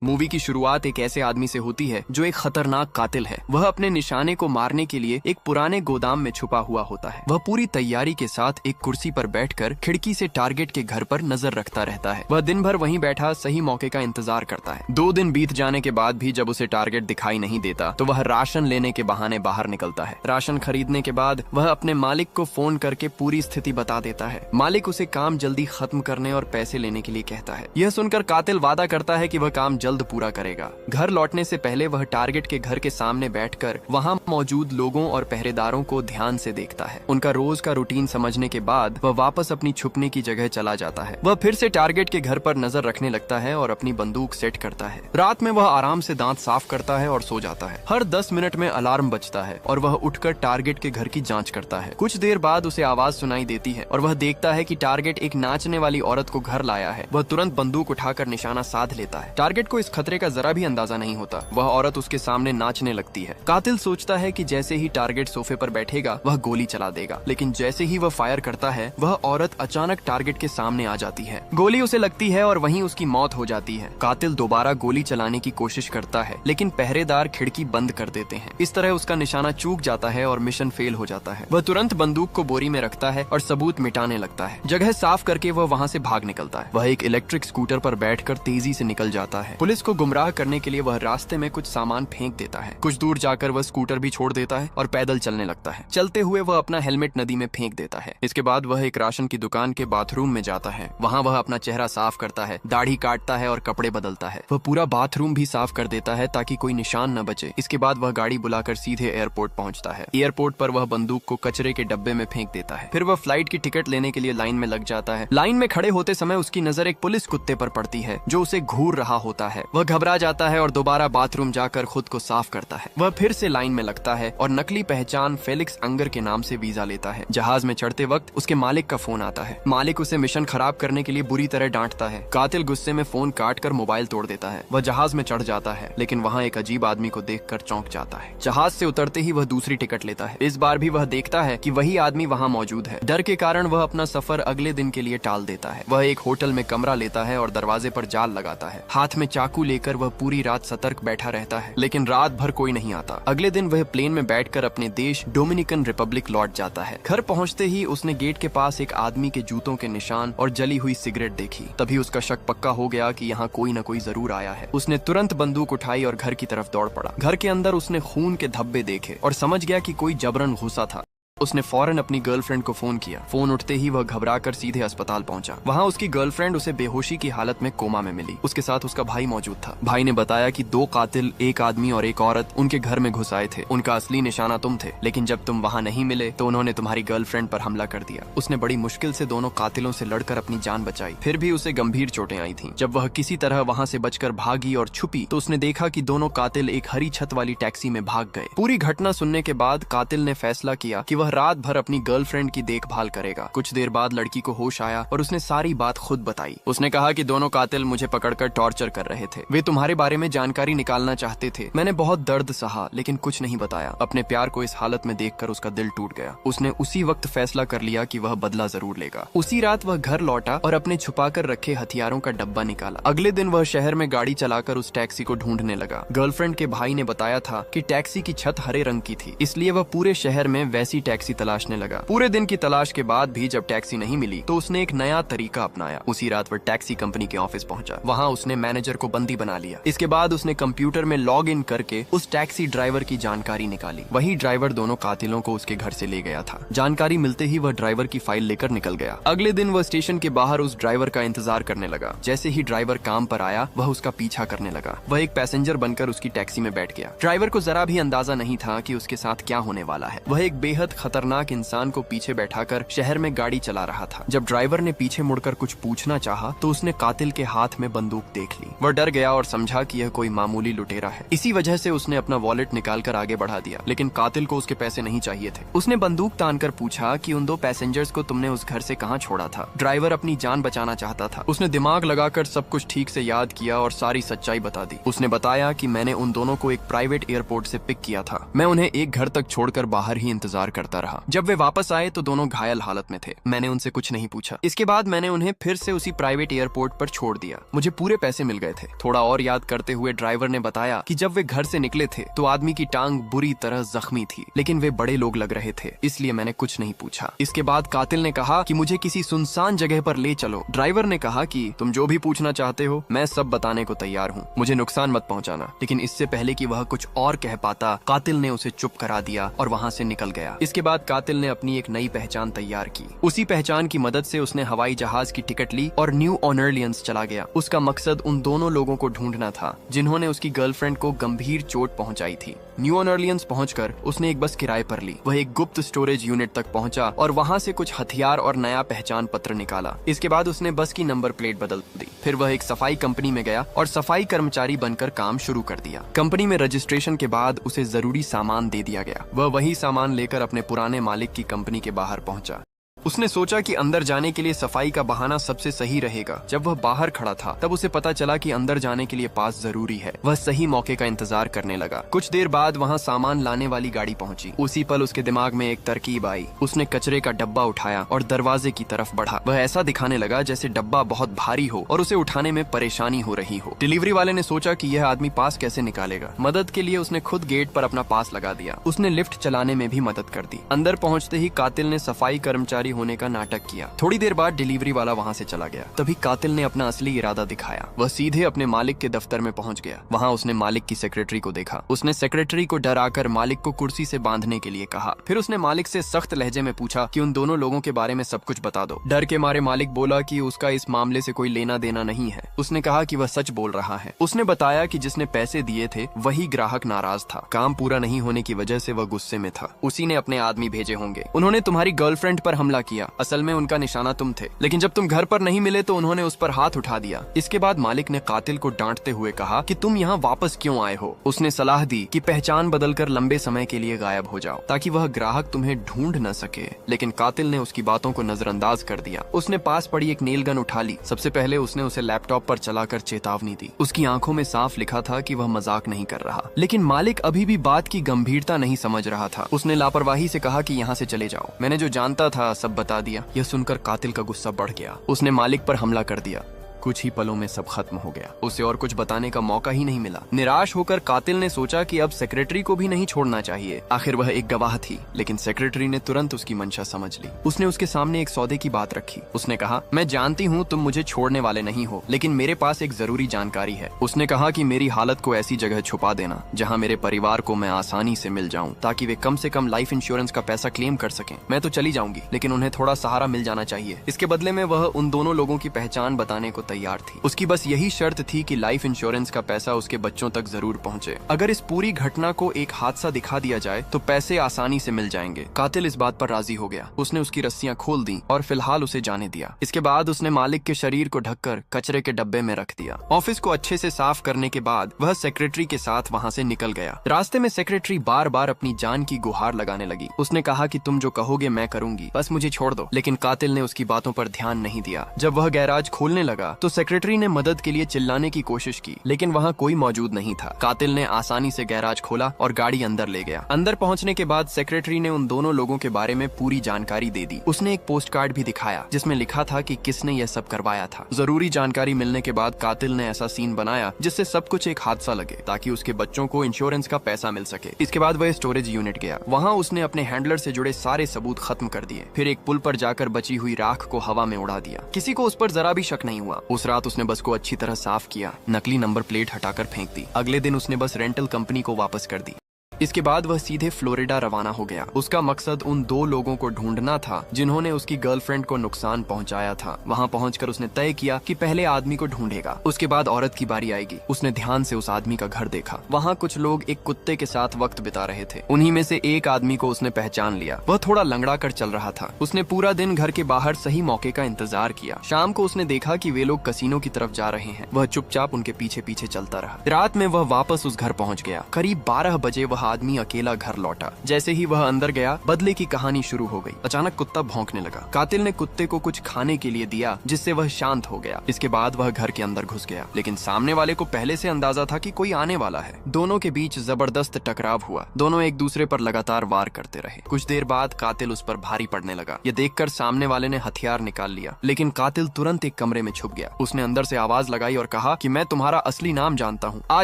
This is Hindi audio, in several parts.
मूवी की शुरुआत एक ऐसे आदमी से होती है जो एक खतरनाक कातिल है। वह अपने निशाने को मारने के लिए एक पुराने गोदाम में छुपा हुआ होता है। वह पूरी तैयारी के साथ एक कुर्सी पर बैठकर खिड़की से टारगेट के घर पर नजर रखता रहता है। वह दिन भर वहीं बैठा सही मौके का इंतजार करता है। 2 दिन बीत जाने के बाद भी जब उसे टारगेट दिखाई नहीं देता तो वह राशन लेने के बहाने बाहर निकलता है। राशन खरीदने के बाद वह अपने मालिक को फोन करके पूरी स्थिति बता देता है। मालिक उसे काम जल्दी खत्म करने और पैसे लेने के लिए कहता है। यह सुनकर कातिल वादा करता है कि वह काम जल्द पूरा करेगा। घर लौटने से पहले वह टारगेट के घर के सामने बैठकर वहां मौजूद लोगों और पहरेदारों को ध्यान से देखता है। उनका रोज का रूटीन समझने के बाद वह वापस अपनी छुपने की जगह चला जाता है। वह फिर से टारगेट के घर पर नजर रखने लगता है और अपनी बंदूक सेट करता है। रात में वह आराम से दांत साफ करता है और सो जाता है। हर 10 मिनट में अलार्म बजता है और वह उठकर टारगेट के घर की जांच करता है। कुछ देर बाद उसे आवाज सुनाई देती है और वह देखता है कि टारगेट एक नाचने वाली औरत को घर लाया है। वह तुरंत बंदूक उठाकर निशाना साध लेता है। टारगेट को इस खतरे का जरा भी अंदाजा नहीं होता। वह औरत उसके सामने नाचने लगती है। कातिल सोचता है कि जैसे ही टारगेट सोफे पर बैठेगा वह गोली चला देगा, लेकिन जैसे ही वह फायर करता है वह औरत अचानक टारगेट के सामने आ जाती है। गोली उसे लगती है और वहीं उसकी मौत हो जाती है। कातिल दोबारा गोली चलाने की कोशिश करता है, लेकिन पहरेदार खिड़की बंद कर देते हैं। इस तरह उसका निशाना चूक जाता है और मिशन फेल हो जाता है। वह तुरंत बंदूक को बोरी में रखता है और सबूत मिटाने लगता है। जगह साफ करके वह वहाँ से भाग निकलता है। वह एक इलेक्ट्रिक स्कूटर पर बैठकर तेजी से निकल जाता है। पुलिस को गुमराह करने के लिए वह रास्ते में कुछ सामान फेंक देता है। कुछ दूर जाकर वह स्कूटर भी छोड़ देता है और पैदल चलने लगता है। चलते हुए वह अपना हेलमेट नदी में फेंक देता है। इसके बाद वह एक राशन की दुकान के बाथरूम में जाता है। वहाँ वह अपना चेहरा साफ करता है, दाढ़ी काटता है और कपड़े बदलता है। वह पूरा बाथरूम भी साफ कर देता है ताकि कोई निशान न बचे। इसके बाद वह गाड़ी बुलाकर सीधे एयरपोर्ट पहुँचता है। एयरपोर्ट पर वह बंदूक को कचरे के डब्बे में फेंक देता है। फिर वह फ्लाइट की टिकट लेने के लिए लाइन में लग जाता है। लाइन में खड़े होते समय उसकी नजर एक पुलिस कुत्ते पर पड़ती है जो उसे घूर रहा होता है। वह घबरा जाता है और दोबारा बाथरूम जाकर खुद को साफ करता है। वह फिर से लाइन में लगता है और नकली पहचान फेलिक्स अंगर के नाम से वीजा लेता है। जहाज में चढ़ते वक्त उसके मालिक का फोन आता है। मालिक उसे मिशन खराब करने के लिए बुरी तरह डांटता है। कातिल गुस्से में फोन काटकर मोबाइल तोड़ देता है। वह जहाज में चढ़ जाता है, लेकिन वहाँ एक अजीब आदमी को देखकर चौंक जाता है। जहाज से उतरते ही वह दूसरी टिकट लेता है। इस बार भी वह देखता है कि वही आदमी वहाँ मौजूद है। डर के कारण वह अपना सफर अगले दिन के लिए टाल देता है। वह एक होटल में कमरा लेता है और दरवाजे पर जाल लगाता है। हाथ में चाकू लेकर वह पूरी रात सतर्क बैठा रहता है, लेकिन रात भर कोई नहीं आता। अगले दिन वह प्लेन में बैठकर अपने देश डोमिनिकन रिपब्लिक लौट जाता है। घर पहुंचते ही उसने गेट के पास एक आदमी के जूतों के निशान और जली हुई सिगरेट देखी। तभी उसका शक पक्का हो गया कि यहाँ कोई न कोई जरूर आया है। उसने तुरंत बंदूक उठाई और घर की तरफ दौड़ पड़ा। घर के अंदर उसने खून के धब्बे देखे और समझ गया कि कोई जबरन घुसा था। उसने फौरन अपनी गर्लफ्रेंड को फोन किया। फोन उठते ही वह घबराकर सीधे अस्पताल पहुंचा। वहां उसकी गर्लफ्रेंड उसे बेहोशी की हालत में कोमा में मिली। उसके साथ उसका भाई मौजूद था। भाई ने बताया कि 2 कातिल, एक आदमी और एक औरत उनके घर में घुस आए थे। उनका असली निशाना तुम थे, लेकिन जब तुम वहां नहीं मिले तो उन्होंने तुम्हारी गर्लफ्रेंड पर हमला कर दिया। उसने बड़ी मुश्किल से दोनों कातिलों से लड़कर अपनी जान बचाई, फिर भी उसे गंभीर चोटें आई थी। जब वह किसी तरह वहां से बचकर भागी और छुपी तो उसने देखा कि दोनों कातिल एक हरी छत वाली टैक्सी में भाग गए। पूरी घटना सुनने के बाद कातिल ने फैसला किया कि वह रात भर अपनी गर्लफ्रेंड की देखभाल करेगा। कुछ देर बाद लड़की को होश आया और उसने सारी बात खुद बताई। उसने कहा कि दोनों कातिल मुझे पकड़कर टॉर्चर कर रहे थे। वे तुम्हारे बारे में जानकारी निकालना चाहते थे। मैंने बहुत दर्द सहा, लेकिन कुछ नहीं बताया। अपने प्यार को इस हालत में देखकर उसका दिल टूट गया। उसने उसी वक्त फैसला कर लिया कि वह बदला जरूर लेगा। उसी रात वह घर लौटा और अपने छुपाकर रखे हथियारों का डब्बा निकाला। अगले दिन वह शहर में गाड़ी चलाकर उस टैक्सी को ढूंढने लगा। गर्लफ्रेंड के भाई ने बताया था कि टैक्सी की छत हरे रंग की थी, इसलिए वह पूरे शहर में वैसी टैक्सी तलाशने लगा। पूरे दिन की तलाश के बाद भी जब टैक्सी नहीं मिली तो उसने एक नया तरीका अपनाया। उसी रात वह टैक्सी कंपनी के ऑफिस पहुंचा। वहां उसने मैनेजर को बंदी बना लिया। इसके बाद उसने कंप्यूटर में लॉग इन करके उस टैक्सी ड्राइवर की जानकारी निकाली। वही ड्राइवर दोनों कातिलों को उसके घर से ले गया था। जानकारी मिलते ही वह ड्राइवर की फाइल लेकर निकल गया। अगले दिन वह स्टेशन के बाहर उस ड्राइवर का इंतजार करने लगा। जैसे ही ड्राइवर काम पर आया वह उसका पीछा करने लगा। वह एक पैसेंजर बनकर उसकी टैक्सी में बैठ गया। ड्राइवर को जरा भी अंदाजा नहीं था कि उसके साथ क्या होने वाला है। वह एक बेहद खतरनाक इंसान को पीछे बैठाकर शहर में गाड़ी चला रहा था। जब ड्राइवर ने पीछे मुड़कर कुछ पूछना चाहा तो उसने कातिल के हाथ में बंदूक देख ली। वह डर गया और समझा कि यह कोई मामूली लुटेरा है। इसी वजह से उसने अपना वॉलेट निकालकर आगे बढ़ा दिया, लेकिन कातिल को उसके पैसे नहीं चाहिए थे। उसने बंदूक तानकर पूछा कि उन 2 पैसेंजर्स को तुमने उस घर से कहाँ छोड़ा था। ड्राइवर अपनी जान बचाना चाहता था। उसने दिमाग लगाकर सब कुछ ठीक से याद किया और सारी सच्चाई बता दी। उसने बताया कि मैंने उन दोनों को एक प्राइवेट एयरपोर्ट से पिक किया था। मैं उन्हें एक घर तक छोड़कर बाहर ही इंतजार करता देखता रहा। जब वे वापस आए तो दोनों घायल हालत में थे। मैंने उनसे कुछ नहीं पूछा। इसके बाद मैंने उन्हें फिर से उसी प्राइवेट एयरपोर्ट पर छोड़ दिया। मुझे पूरे पैसे मिल गए थे। थोड़ा और याद करते हुए ड्राइवर ने बताया कि जब वे घर से निकले थे तो आदमी की टांग बुरी तरह जख्मी थी, लेकिन वे बड़े लोग लग रहे थे, इसलिए मैंने कुछ नहीं पूछा। इसके बाद कातिल ने कहा कि मुझे किसी सुनसान जगह पर ले चलो। ड्राइवर ने कहा कि तुम जो भी पूछना चाहते हो मैं सब बताने को तैयार हूँ, मुझे नुकसान मत पहुँचाना। लेकिन इससे पहले कि वह कुछ और कह पाता, कातिल ने उसे चुप करा दिया और वहाँ से निकल गया। इसके बाद कातिल ने अपनी एक नई पहचान तैयार की। उसी पहचान की मदद से उसने हवाई जहाज की टिकट ली और न्यू ऑर्लियंस चला गया। उसका मकसद उन दोनों लोगों को ढूंढना था जिन्होंने उसकी गर्लफ्रेंड को गंभीर चोट पहुंचाई थी। न्यू ऑर्लियंस पहुंचकर उसने एक बस किराए पर ली। वह एक गुप्त स्टोरेज यूनिट तक पहुंचा और वहां से कुछ हथियार और नया पहचान पत्र निकाला। इसके बाद उसने बस की नंबर प्लेट बदल दी। फिर वह एक सफाई कंपनी में गया और सफाई कर्मचारी बनकर काम शुरू कर दिया। कंपनी में रजिस्ट्रेशन के बाद उसे जरूरी सामान दे दिया गया। वह वही सामान लेकर अपने पुराने मालिक की कंपनी के बाहर पहुंचा। उसने सोचा कि अंदर जाने के लिए सफाई का बहाना सबसे सही रहेगा। जब वह बाहर खड़ा था तब उसे पता चला कि अंदर जाने के लिए पास जरूरी है। वह सही मौके का इंतजार करने लगा। कुछ देर बाद वहाँ सामान लाने वाली गाड़ी पहुंची। उसी पल उसके दिमाग में एक तरकीब आई। उसने कचरे का डब्बा उठाया और दरवाजे की तरफ बढ़ा। वह ऐसा दिखाने लगा जैसे डब्बा बहुत भारी हो और उसे उठाने में परेशानी हो रही हो। डिलीवरी वाले ने सोचा कि यह आदमी पास कैसे निकालेगा। मदद के लिए उसने खुद गेट पर अपना पास लगा दिया। उसने लिफ्ट चलाने में भी मदद कर दी। अंदर पहुंचते ही कातिल ने सफाई कर्मचारी होने का नाटक किया। थोड़ी देर बाद डिलीवरी वाला वहाँ से चला गया। तभी कातिल ने अपना असली इरादा दिखाया। वह सीधे अपने मालिक के दफ्तर में पहुँच गया। वहाँ उसने मालिक की सेक्रेटरी को देखा। उसने सेक्रेटरी को डराकर मालिक को कुर्सी से बांधने के लिए कहा। फिर उसने मालिक से सख्त लहजे में पूछा कि उन दोनों लोगों के बारे में सब कुछ बता दो। डर के मारे मालिक बोला कि उसका इस मामले से कोई लेना देना नहीं है। उसने कहा कि वह सच बोल रहा है। उसने बताया कि जिसने पैसे दिए थे वही ग्राहक नाराज था। काम पूरा नहीं होने की वजह से वह गुस्से में था। उसी ने अपने आदमी भेजे होंगे। उन्होंने तुम्हारी गर्लफ्रेंड पर हमला किया। असल में उनका निशाना तुम थे, लेकिन जब तुम घर पर नहीं मिले तो उन्होंने उस पर हाथ उठा दिया। इसके बाद मालिक ने कातिल को डांटते हुए कहा कि तुम यहाँ वापस क्यों आए हो। उसने सलाह दी कि पहचान बदलकर लंबे समय के लिए गायब हो जाओ ताकि वह ग्राहक तुम्हें ढूंढ न सके। लेकिन कातिल ने उसकी बातों को नजरअंदाज कर दिया। उसने पास पड़ी एक नेल गन उठा ली। सबसे पहले उसने उसे लैपटॉप पर चलाकर चेतावनी दी। उसकी आंखों में साफ लिखा था कि वह मजाक नहीं कर रहा। लेकिन मालिक अभी भी बात की गंभीरता नहीं समझ रहा था। उसने लापरवाही से कहा कि यहाँ से चले जाओ, मैंने जो जानता था सब बता दिया। यह सुनकर कातिल का गुस्सा बढ़ गया। उसने मालिक पर हमला कर दिया। कुछ ही पलों में सब खत्म हो गया। उसे और कुछ बताने का मौका ही नहीं मिला। निराश होकर कातिल ने सोचा कि अब सेक्रेटरी को भी नहीं छोड़ना चाहिए। आखिर वह एक गवाह थी। लेकिन सेक्रेटरी ने तुरंत उसकी मंशा समझ ली। उसने उसके सामने एक सौदे की बात रखी। उसने कहा, मैं जानती हूँ तुम मुझे छोड़ने वाले नहीं हो, लेकिन मेरे पास एक जरूरी जानकारी है। उसने कहा कि मेरी हालत को ऐसी जगह छुपा देना जहाँ मेरे परिवार को मैं आसानी से मिल जाऊँ, ताकि वे कम से कम लाइफ इंश्योरेंस का पैसा क्लेम कर सकें। मैं तो चली जाऊंगी, लेकिन उन्हें थोड़ा सहारा मिल जाना चाहिए। इसके बदले में वह उन दोनों लोगों की पहचान बताने को तैयार थी। उसकी बस यही शर्त थी कि लाइफ इंश्योरेंस का पैसा उसके बच्चों तक जरूर पहुंचे। अगर इस पूरी घटना को एक हादसा दिखा दिया जाए तो पैसे आसानी से मिल जाएंगे। कातिल इस बात पर राजी हो गया। उसने उसकी रस्सियां खोल दी और फिलहाल उसे जाने दिया। इसके बाद उसने मालिक के शरीर को ढककर कचरे के डब्बे में रख दिया। ऑफिस को अच्छे से साफ करने के बाद वह सेक्रेटरी के साथ वहाँ से निकल गया। रास्ते में सेक्रेटरी बार बार अपनी जान की गुहार लगाने लगी। उसने कहा कि तुम जो कहोगे मैं करूंगी, बस मुझे छोड़ दो। लेकिन कातिल ने उसकी बातों पर ध्यान नहीं दिया। जब वह गैराज खोलने लगा तो सेक्रेटरी ने मदद के लिए चिल्लाने की कोशिश की, लेकिन वहाँ कोई मौजूद नहीं था। कातिल ने आसानी से गैराज खोला और गाड़ी अंदर ले गया। अंदर पहुँचने के बाद सेक्रेटरी ने उन दोनों लोगों के बारे में पूरी जानकारी दे दी। उसने एक पोस्ट कार्ड भी दिखाया जिसमें लिखा था कि किसने यह सब करवाया था। जरूरी जानकारी मिलने के बाद कातिल ने ऐसा सीन बनाया जिससे सब कुछ एक हादसा लगे, ताकि उसके बच्चों को इंश्योरेंस का पैसा मिल सके। इसके बाद वह स्टोरेज यूनिट गया। वहाँ उसने अपने हैंडलर से जुड़े सारे सबूत खत्म कर दिए। फिर एक पुल पर जाकर बची हुई राख को हवा में उड़ा दिया। किसी को उस पर जरा भी शक नहीं हुआ। उस रात उसने बस को अच्छी तरह साफ किया, नकली नंबर प्लेट हटाकर फेंक दी। अगले दिन उसने बस रेंटल कंपनी को वापस कर दी। इसके बाद वह सीधे फ्लोरिडा रवाना हो गया। उसका मकसद उन दो लोगों को ढूंढना था जिन्होंने उसकी गर्लफ्रेंड को नुकसान पहुंचाया था। वहां पहुंचकर उसने तय किया कि पहले आदमी को ढूंढेगा, उसके बाद औरत की बारी आएगी। उसने ध्यान से उस आदमी का घर देखा। वहां कुछ लोग एक कुत्ते के साथ वक्त बिता रहे थे। उन्हीं में से एक आदमी को उसने पहचान लिया। वह थोड़ा लंगड़ा कर चल रहा था। उसने पूरा दिन घर के बाहर सही मौके का इंतजार किया। शाम को उसने देखा कि वे लोग कसीनो की तरफ जा रहे हैं। वह चुपचाप उनके पीछे पीछे चलता रहा। रात में वह वापस उस घर पहुंच गया। करीब 12 बजे वह वह आदमी अकेला घर लौटा। जैसे ही वह अंदर गया, बदले की कहानी शुरू हो गई। अचानक कुत्ता भौंकने लगा। कातिल ने कुत्ते को कुछ खाने के लिए दिया, जिससे वह शांत हो गया। इसके बाद वह घर के अंदर घुस गया, लेकिन सामने वाले को पहले से अंदाजा था कि कोई आने वाला है। दोनों के बीच जबरदस्त टकराव हुआ। दोनों एक दूसरे पर लगातार वार करते रहे। कुछ देर बाद कातिल उस पर भारी पड़ने लगा। ये देखकर सामने वाले ने हथियार निकाल लिया, लेकिन कातिल तुरंत एक कमरे में छुप गया। उसने अंदर से आवाज लगाई और कहा कि मैं तुम्हारा असली नाम जानता हूँ, आ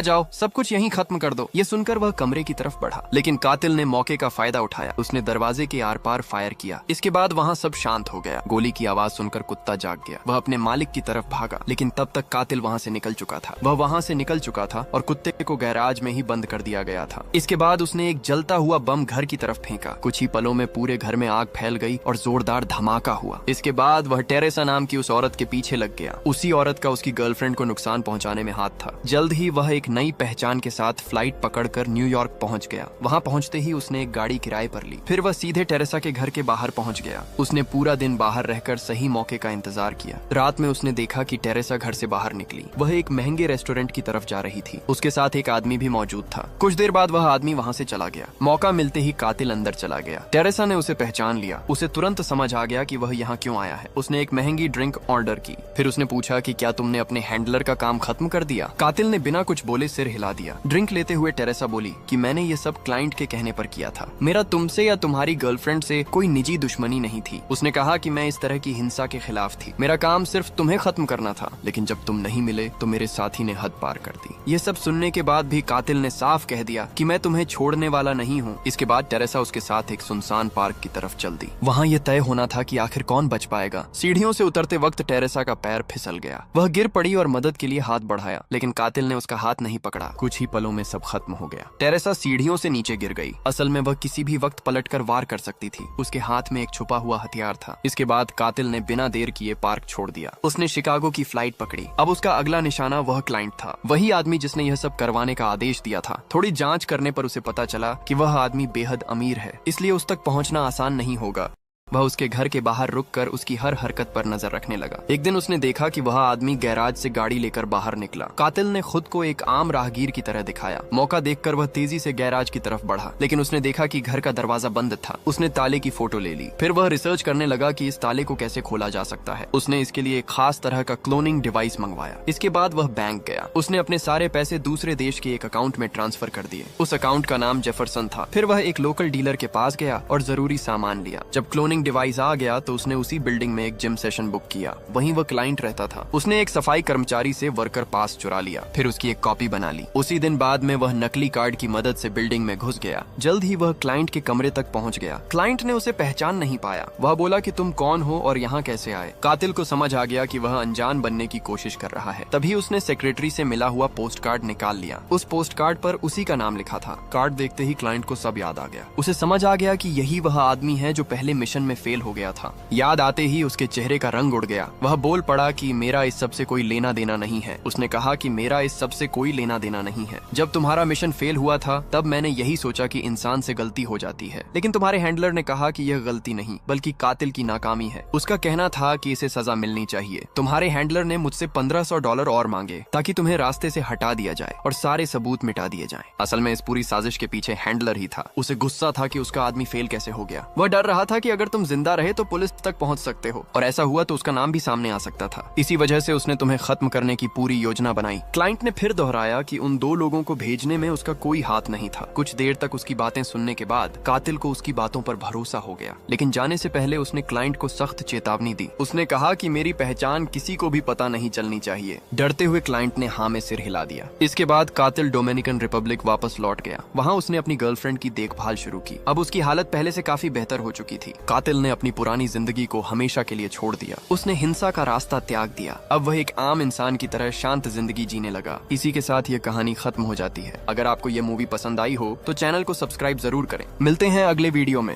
जाओ, सब कुछ यहीं खत्म कर दो। ये सुनकर वह कमरे की तरफ बढ़ा, लेकिन कातिल ने मौके का फायदा उठाया। उसने दरवाजे के आर पार फायर किया। इसके बाद वहाँ सब शांत हो गया। गोली की आवाज सुनकर कुत्ता जाग गया। वह अपने मालिक की तरफ भागा, लेकिन तब तक कातिल वहाँ से निकल चुका था। वह वहाँ से निकल चुका था और कुत्ते को गैराज में ही बंद कर दिया गया था। इसके बाद उसने एक जलता हुआ बम घर की तरफ फेंका। कुछ ही पलों में पूरे घर में आग फैल गई और जोरदार धमाका हुआ। इसके बाद वह टेरेसा नाम की उस औरत के पीछे लग गया। उसी औरत का उसकी गर्लफ्रेंड को नुकसान पहुंचाने में हाथ था। जल्द ही वह एक नई पहचान के साथ फ्लाइट पकड़कर न्यूयॉर्क पहुंच गया। वहां पहुंचते ही उसने एक गाड़ी किराए पर ली। फिर वह सीधे टेरेसा के घर के बाहर पहुंच गया। उसने पूरा दिन बाहर रहकर सही मौके का इंतजार किया। रात में उसने देखा कि टेरेसा घर से बाहर निकली। वह एक महंगे रेस्टोरेंट की तरफ जा रही थी। उसके साथ एक आदमी भी मौजूद था। कुछ देर बाद वह आदमी वहाँ से चला गया। मौका मिलते ही कातिल अंदर चला गया। टेरेसा ने उसे पहचान लिया। उसे तुरंत समझ आ गया कि वह यहाँ क्यों आया है। उसने एक महंगी ड्रिंक ऑर्डर की। फिर उसने पूछा कि क्या तुमने अपने हैंडलर का काम खत्म कर दिया? कातिल ने बिना कुछ बोले सिर हिला दिया। ड्रिंक लेते हुए टेरेसा बोली कि मैंने ये सब क्लाइंट के कहने पर किया था। मेरा तुमसे या तुम्हारी गर्लफ्रेंड से कोई निजी दुश्मनी नहीं थी। उसने कहा कि मैं इस तरह की हिंसा के खिलाफ थी। मेरा काम सिर्फ तुम्हें खत्म करना था, लेकिन जब तुम नहीं मिले तो मेरे साथी ने हद पार कर दी। ये सब सुनने के बाद भी कातिल ने साफ कह दिया कि मैं तुम्हें छोड़ने वाला नहीं हूँ। इसके बाद टेरेसा उसके साथ एक सुनसान पार्क की तरफ चल दी। वहाँ ये तय होना था कि आखिर कौन बच पाएगा। सीढ़ियों से उतरते वक्त टेरेसा का पैर फिसल गया। वह गिर पड़ी और मदद के लिए हाथ बढ़ाया, लेकिन कातिल ने उसका हाथ नहीं पकड़ा। कुछ ही पलों में सब खत्म हो गया। टेरेसा सीढ़ियों से नीचे गिर गई। असल में वह किसी भी वक्त पलटकर वार कर सकती थी। उसके हाथ में एक छुपा हुआ हथियार था। इसके बाद कातिल ने बिना देर किए पार्क छोड़ दिया। उसने शिकागो की फ्लाइट पकड़ी। अब उसका अगला निशाना वह क्लाइंट था, वही आदमी जिसने यह सब करवाने का आदेश दिया था। थोड़ी जांच करने पर उसे पता चला कि वह आदमी बेहद अमीर है, इसलिए उस तक पहुंचना आसान नहीं होगा। वह उसके घर के बाहर रुककर उसकी हर हरकत पर नजर रखने लगा। एक दिन उसने देखा कि वह आदमी गैराज से गाड़ी लेकर बाहर निकला। कातिल ने खुद को एक आम राहगीर की तरह दिखाया। मौका देखकर वह तेजी से गैराज की तरफ बढ़ा, लेकिन उसने देखा कि घर का दरवाजा बंद था। उसने ताले की फोटो ले ली। फिर वह रिसर्च करने लगा कि इस ताले को कैसे खोला जा सकता है। उसने इसके लिए एक खास तरह का क्लोनिंग डिवाइस मंगवाया। इसके बाद वह बैंक गया। उसने अपने सारे पैसे दूसरे देश के एक अकाउंट में ट्रांसफर कर दिए। उस अकाउंट का नाम जेफरसन था। फिर वह एक लोकल डीलर के पास गया और जरूरी सामान लिया। जब क्लोनिंग डिवाइस आ गया तो उसने उसी बिल्डिंग में एक जिम सेशन बुक किया। वहीं वह क्लाइंट रहता था। उसने एक सफाई कर्मचारी से वर्कर पास चुरा लिया। फिर उसकी एक कॉपी बना ली। उसी दिन बाद में वह नकली कार्ड की मदद से बिल्डिंग में घुस गया। जल्द ही वह क्लाइंट के कमरे तक पहुंच गया। क्लाइंट ने उसे पहचान नहीं पाया। वह बोला कि तुम कौन हो और यहाँ कैसे आए? कातिल को समझ आ गया कि वह अनजान बनने की कोशिश कर रहा है। तभी उसने सेक्रेटरी से मिला हुआ पोस्ट कार्ड निकाल लिया। उस पोस्ट कार्ड पर उसी का नाम लिखा था। कार्ड देखते ही क्लाइंट को सब याद आ गया। उसे समझ आ गया कि यही वह आदमी है जो पहले मिशन में फेल हो गया था। याद आते ही उसके चेहरे का रंग उड़ गया। वह बोल पड़ा कि मेरा इस सब से कोई लेना देना नहीं है। उसने कहा कि मेरा इस सब से कोई लेना देना नहीं है। जब तुम्हारा मिशन फेल हुआ था तब मैंने यही सोचा कि इंसान से गलती हो जाती है, लेकिन तुम्हारे हैंडलर ने कहा कि यह गलती नहीं बल्कि कातिल की नाकामी है। उसका कहना था कि इसे सजा मिलनी चाहिए। तुम्हारे हैंडलर ने मुझसे $1500 और मांगे ताकि तुम्हें रास्ते से हटा दिया जाए और सारे सबूत मिटा दिए जाएं। असल में इस पूरी साजिश के पीछे हैंडलर ही था। उसे गुस्सा था कि उसका आदमी फेल कैसे हो गया। वह डर रहा था कि अगर तुम जिंदा रहे तो पुलिस तक पहुंच सकते हो और ऐसा हुआ तो उसका नाम भी सामने आ सकता था। इसी वजह से उसने तुम्हें खत्म करने की पूरी योजना बनाई। क्लाइंट ने फिर दोहराया कि उन दो लोगों को भेजने में उसका कोई हाथ नहीं था। कुछ देर तक उसकी बातें सुनने के बाद कातिल को उसकी बातों पर भरोसा हो गया, लेकिन जाने से पहले उसने क्लाइंट को सख्त चेतावनी दी। उसने कहा कि मेरी पहचान किसी को भी पता नहीं चलनी चाहिए। डरते हुए क्लाइंट ने हाँ में सिर हिला दिया। इसके बाद कातिल डोमिनिकन रिपब्लिक वापस लौट गया। वहाँ उसने अपनी गर्लफ्रेंड की देखभाल शुरू की। अब उसकी हालत पहले से काफी बेहतर हो चुकी थी। कातिल ने अपनी पुरानी जिंदगी को हमेशा के लिए छोड़ दिया। उसने हिंसा का रास्ता त्याग दिया। अब वह एक आम इंसान की तरह शांत जिंदगी जीने लगा। इसी के साथ ये कहानी खत्म हो जाती है। अगर आपको ये मूवी पसंद आई हो तो चैनल को सब्सक्राइब जरूर करें। मिलते हैं अगले वीडियो में।